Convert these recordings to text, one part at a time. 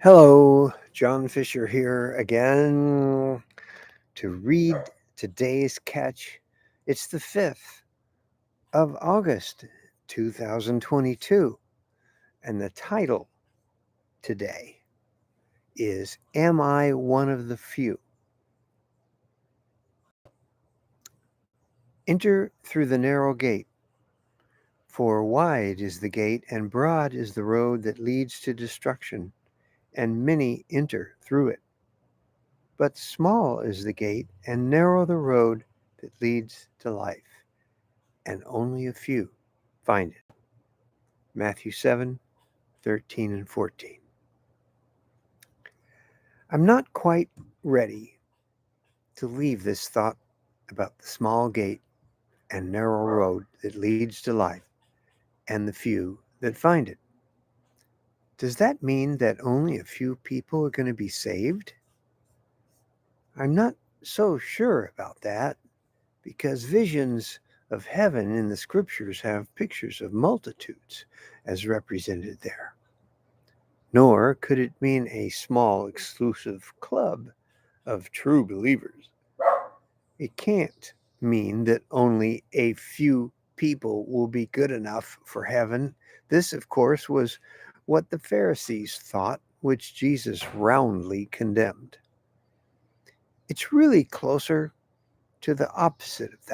Hello, John Fisher here again to read today's catch. It's the 5th of August, 2022, and the title today is Am I One of the Few? Enter through the narrow gate, for wide is the gate and broad is the road that leads to destruction, and many enter through it. But small is the gate and narrow the road that leads to life, and only a few find it. Matthew 7:13 and 14. I'm not quite ready to leave this thought about the small gate and narrow road that leads to life and the few that find it. Does that mean that only a few people are going to be saved? I'm not so sure about that because visions of heaven in the scriptures have pictures of multitudes as represented there. Nor could it mean a small exclusive club of true believers. It can't mean that only a few people will be good enough for heaven. This, of course, was what the Pharisees thought, which Jesus roundly condemned. It's really closer to the opposite of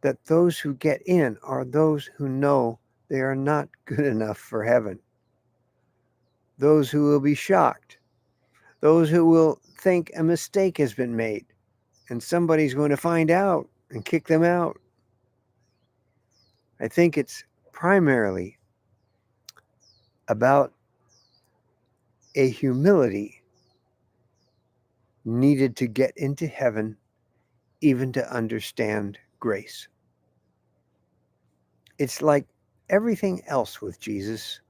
that those who get in are those who know they are not good enough for heaven, those who will be shocked, those who will think a mistake has been made and somebody's going to find out and kick them out. I think it's primarily about a humility needed to get into heaven, even to understand grace. It's like everything else with Jesus,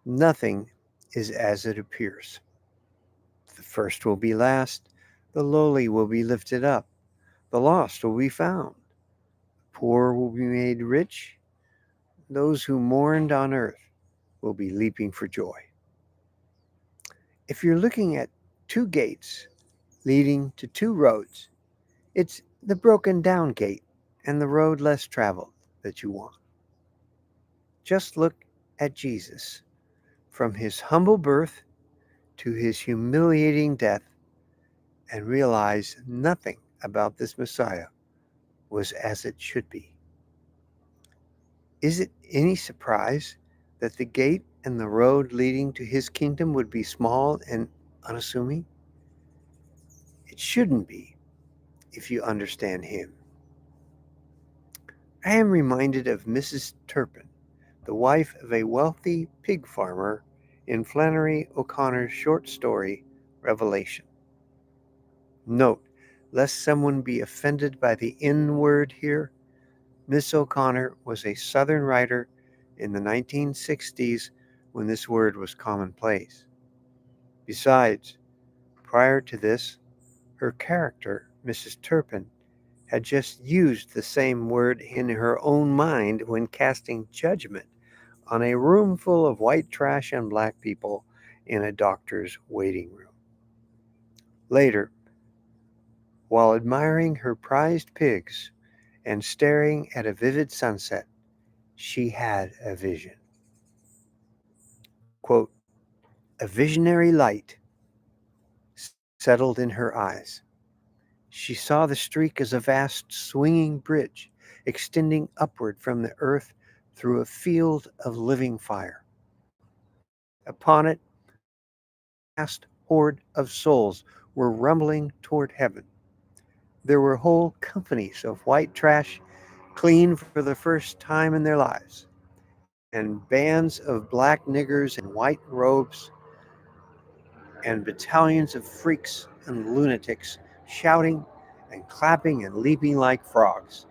nothing is as it appears. The first will be last, the lowly will be lifted up, the lost will be found, the poor will be made rich, those who mourned on earth will be leaping for joy. If you're looking at two gates leading to two roads, it's the broken down gate and the road less traveled that you want. Just look at Jesus from his humble birth to his humiliating death and realize nothing about this Messiah was as it should be. Is it any surprise that the gate and the road leading to his kingdom would be small and unassuming? It shouldn't be if you understand him. I am reminded of Mrs. Turpin, the wife of a wealthy pig farmer in Flannery O'Connor's short story, Revelation. Note, lest someone be offended by the N word here, Miss O'Connor was a Southern writer in the 1960s when this word was commonplace. Besides, prior to this, her character, Mrs. Turpin, had just used the same word in her own mind when casting judgment on a room full of white trash and black people in a doctor's waiting room. Later, while admiring her prized pigs and staring at a vivid sunset, she had a vision. Quote, a visionary light settled in her eyes. She saw the streak as a vast swinging bridge extending upward from the earth through a field of living fire. Upon it, a vast horde of souls were rumbling toward heaven. There were whole companies of white trash clean for the first time in their lives, and bands of black niggers in white robes, and battalions of freaks and lunatics shouting and clapping and leaping like frogs.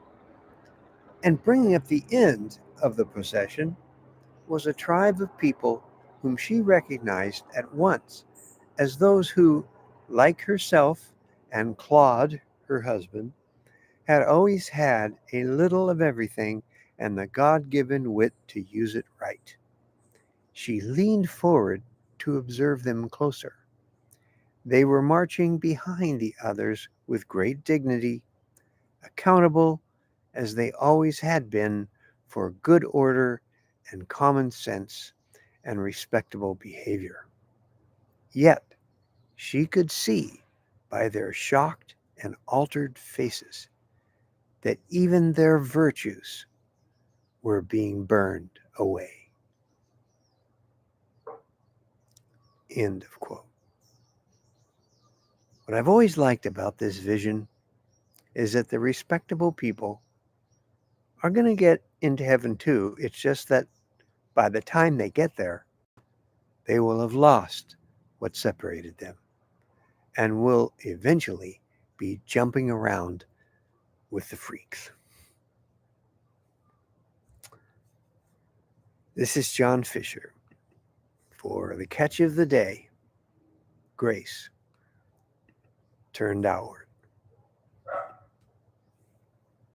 And bringing up the end of the procession was a tribe of people whom she recognized at once as those who, like herself and Claude, her husband, had always had a little of everything and the God given wit to use it right. She leaned forward to observe them closer. They were marching behind the others with great dignity, accountable as they always had been for good order and common sense and respectable behavior. Yet she could see by their shocked and altered faces that even their virtues were being burned away. End of quote. What I've always liked about this vision is that the respectable people are going to get into heaven too. It's just that by the time they get there, they will have lost what separated them and will eventually be jumping around with the freaks. This is John Fisher for the catch of the day. Grace turned outward.